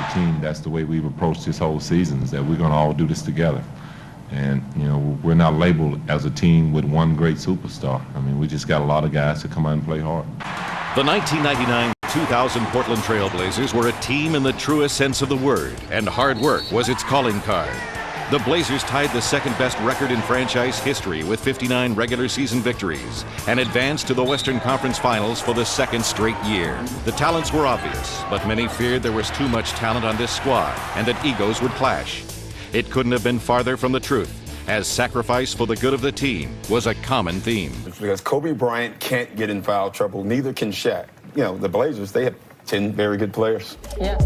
a team, that's the way we've approached this whole season, is that we're going to all do this together. And, we're not labeled as a team with one great superstar. I mean, we just got a lot of guys to come out and play hard. The 1999-2000 Portland Trailblazers were a team in the truest sense of the word, and hard work was its calling card. The Blazers tied the second-best record in franchise history with 59 regular season victories and advanced to the Western Conference Finals for the second straight year. The talents were obvious, but many feared there was too much talent on this squad and that egos would clash. It couldn't have been farther from the truth, as sacrifice for the good of the team was a common theme. Because Kobe Bryant can't get in foul trouble, neither can Shaq. The Blazers, they have 10 very good players. Yeah.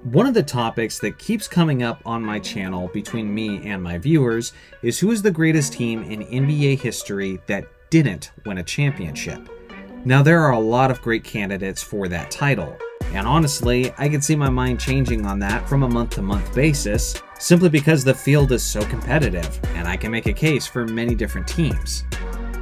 One of the topics that keeps coming up on my channel between me and my viewers is who is the greatest team in NBA history that didn't win a championship. Now, there are a lot of great candidates for that title, and honestly, I could see my mind changing on that from a month-to-month basis, simply because the field is so competitive, and I can make a case for many different teams.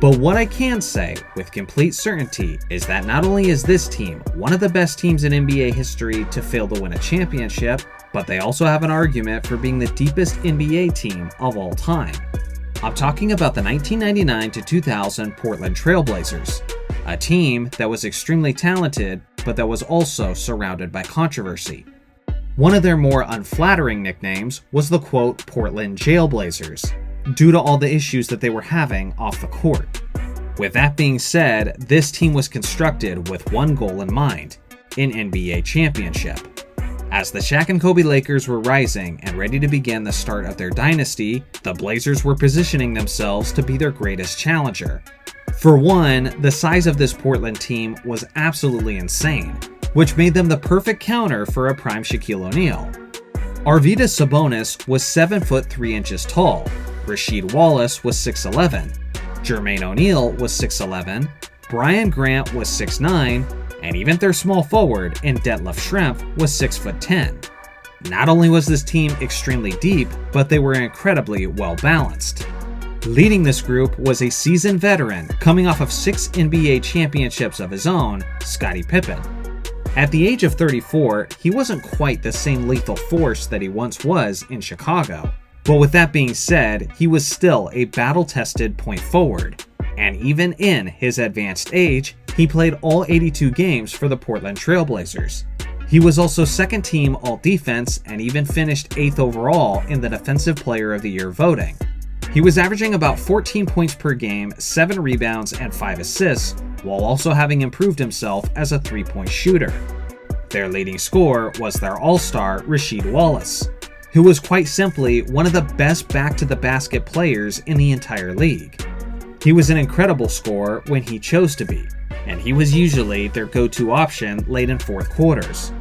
But what I can say with complete certainty is that not only is this team one of the best teams in NBA history to fail to win a championship, but they also have an argument for being the deepest NBA team of all time. I'm talking about the 1999-2000 Portland Trailblazers, a team that was extremely talented, but that was also surrounded by controversy. One of their more unflattering nicknames was the quote Portland Jailblazers, due to all the issues that they were having off the court. With that being said, this team was constructed with one goal in mind, an NBA championship. As the Shaq and Kobe Lakers were rising and ready to begin the start of their dynasty, the Blazers were positioning themselves to be their greatest challenger. For one, the size of this Portland team was absolutely insane, which made them the perfect counter for a prime Shaquille O'Neal. Arvydas Sabonis was 7 foot 3 inches tall, Rasheed Wallace was 6'11", Jermaine O'Neal was 6'11", Brian Grant was 6'9", and even their small forward in Detlef Schrempf was 6'10". Not only was this team extremely deep, but they were incredibly well balanced. Leading this group was a seasoned veteran coming off of 6 NBA championships of his own, Scottie Pippen. At the age of 34, he wasn't quite the same lethal force that he once was in Chicago. But with that being said, he was still a battle-tested point forward, and even in his advanced age, he played all 82 games for the Portland Trailblazers. He was also second team all-defense and even finished 8th overall in the Defensive Player of the Year voting. He was averaging about 14 points per game, 7 rebounds, and 5 assists, while also having improved himself as a three-point shooter. Their leading scorer was their all-star Rasheed Wallace, who was quite simply one of the best back-to-the-basket players in the entire league. He was an incredible scorer when he chose to be, and he was usually their go-to option late in fourth quarters.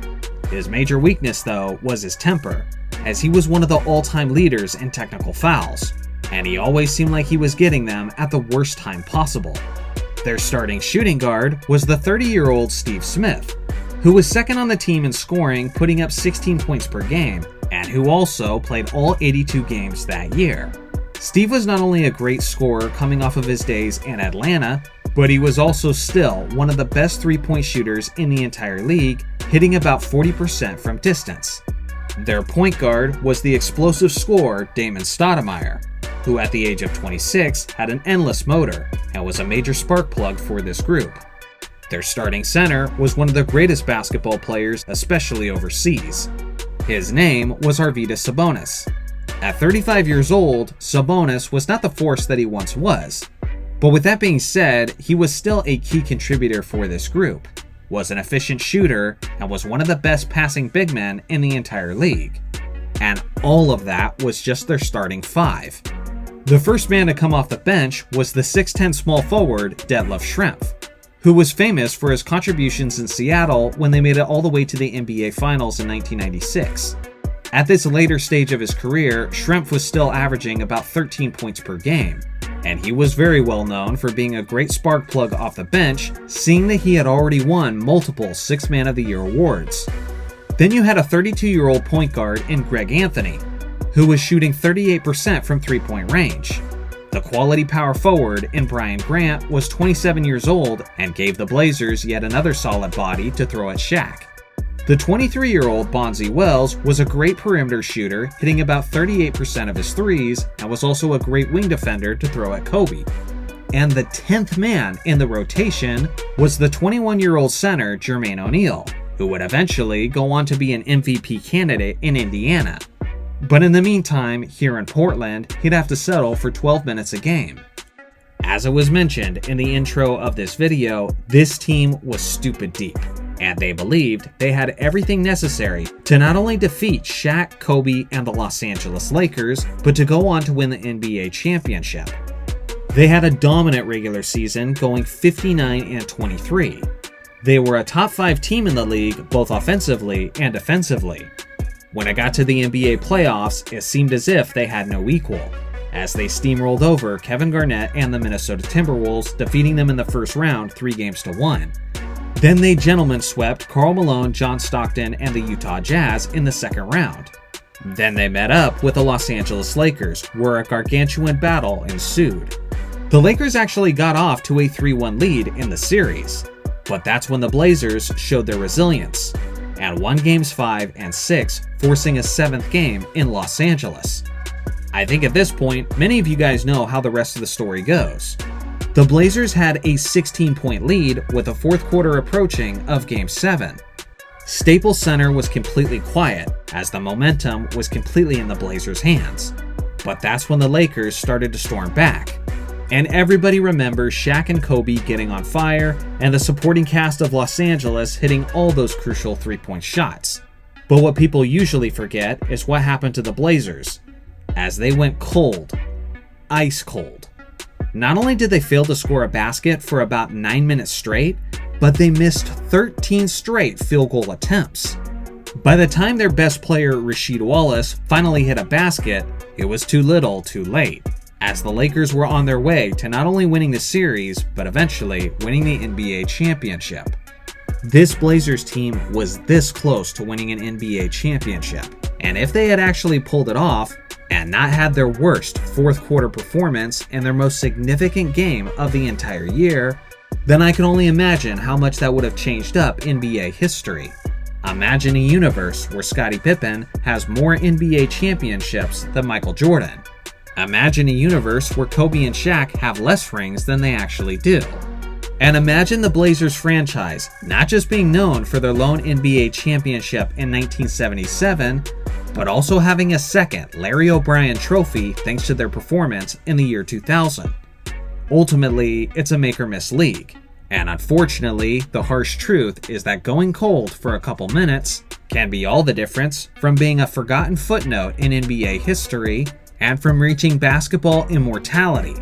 His major weakness, though, was his temper, as he was one of the all-time leaders in technical fouls, and he always seemed like he was getting them at the worst time possible. Their starting shooting guard was the 30-year-old Steve Smith, who was second on the team in scoring, putting up 16 points per game, and who also played all 82 games that year. Steve was not only a great scorer coming off of his days in Atlanta, but he was also still one of the best three-point shooters in the entire league, hitting about 40% from distance. Their point guard was the explosive scorer Damon Stoudemire, who at the age of 26 had an endless motor and was a major spark plug for this group. Their starting center was one of the greatest basketball players, especially overseas. His name was Arvydas Sabonis. At 35 years old, Sabonis was not the force that he once was. But with that being said, he was still a key contributor for this group, was an efficient shooter, and was one of the best passing big men in the entire league. And all of that was just their starting five. The first man to come off the bench was the 6'10 small forward Detlef Schrempf, who was famous for his contributions in Seattle when they made it all the way to the NBA Finals in 1996. At this later stage of his career, Schrempf was still averaging about 13 points per game, and he was very well known for being a great spark plug off the bench, seeing that he had already won multiple Sixth Man of the Year awards. Then you had a 32-year-old point guard in Greg Anthony, who was shooting 38% from three-point range. The quality power forward in Brian Grant was 27 years old and gave the Blazers yet another solid body to throw at Shaq. The 23-year-old Bonzi Wells was a great perimeter shooter, hitting about 38% of his threes, and was also a great wing defender to throw at Kobe. And the 10th man in the rotation was the 21-year-old center Jermaine O'Neal, who would eventually go on to be an MVP candidate in Indiana. But in the meantime, here in Portland, he'd have to settle for 12 minutes a game. As it was mentioned in the intro of this video, this team was stupid deep, and they believed they had everything necessary to not only defeat Shaq, Kobe, and the Los Angeles Lakers, but to go on to win the NBA championship. They had a dominant regular season, going 59-23. They were a top 5 team in the league, both offensively and defensively. When it got to the NBA playoffs, it seemed as if they had no equal, as they steamrolled over Kevin Garnett and the Minnesota Timberwolves, defeating them in the first round 3-1. Then they gentlemen swept Karl Malone, John Stockton, and the Utah Jazz in the second round. Then they met up with the Los Angeles Lakers, where a gargantuan battle ensued. The Lakers actually got off to a 3-1 lead in the series, but that's when the Blazers showed their resilience and won games 5 and 6, forcing a 7th game in Los Angeles. I think at this point, many of you guys know how the rest of the story goes. The Blazers had a 16-point lead with the fourth quarter approaching of Game 7. Staples Center was completely quiet, as the momentum was completely in the Blazers' hands. But that's when the Lakers started to storm back. And everybody remembers Shaq and Kobe getting on fire, and the supporting cast of Los Angeles hitting all those crucial three-point shots. But what people usually forget is what happened to the Blazers, as they went cold. Ice cold. Not only did they fail to score a basket for about 9 minutes straight, but they missed 13 straight field goal attempts. By the time their best player, Rasheed Wallace, finally hit a basket, it was too little, too late, as the Lakers were on their way to not only winning the series, but eventually winning the NBA championship. This Blazers team was this close to winning an NBA championship, and if they had actually pulled it off and not had their worst fourth quarter performance in their most significant game of the entire year, then I can only imagine how much that would have changed up NBA history. Imagine a universe where Scottie Pippen has more NBA championships than Michael Jordan. Imagine a universe where Kobe and Shaq have less rings than they actually do. And imagine the Blazers franchise not just being known for their lone NBA championship in 1977, but also having a second Larry O'Brien trophy thanks to their performance in the year 2000. Ultimately, it's a make-or-miss league. And unfortunately, the harsh truth is that going cold for a couple minutes can be all the difference from being a forgotten footnote in NBA history and from reaching basketball immortality.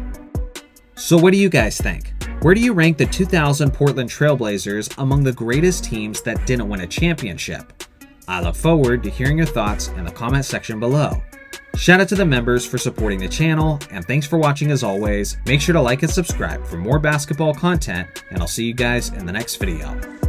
So what do you guys think? Where do you rank the 2000 Portland Trailblazers among the greatest teams that didn't win a championship? I look forward to hearing your thoughts in the comment section below. Shout out to the members for supporting the channel, and thanks for watching as always. Make sure to like and subscribe for more basketball content, and I'll see you guys in the next video.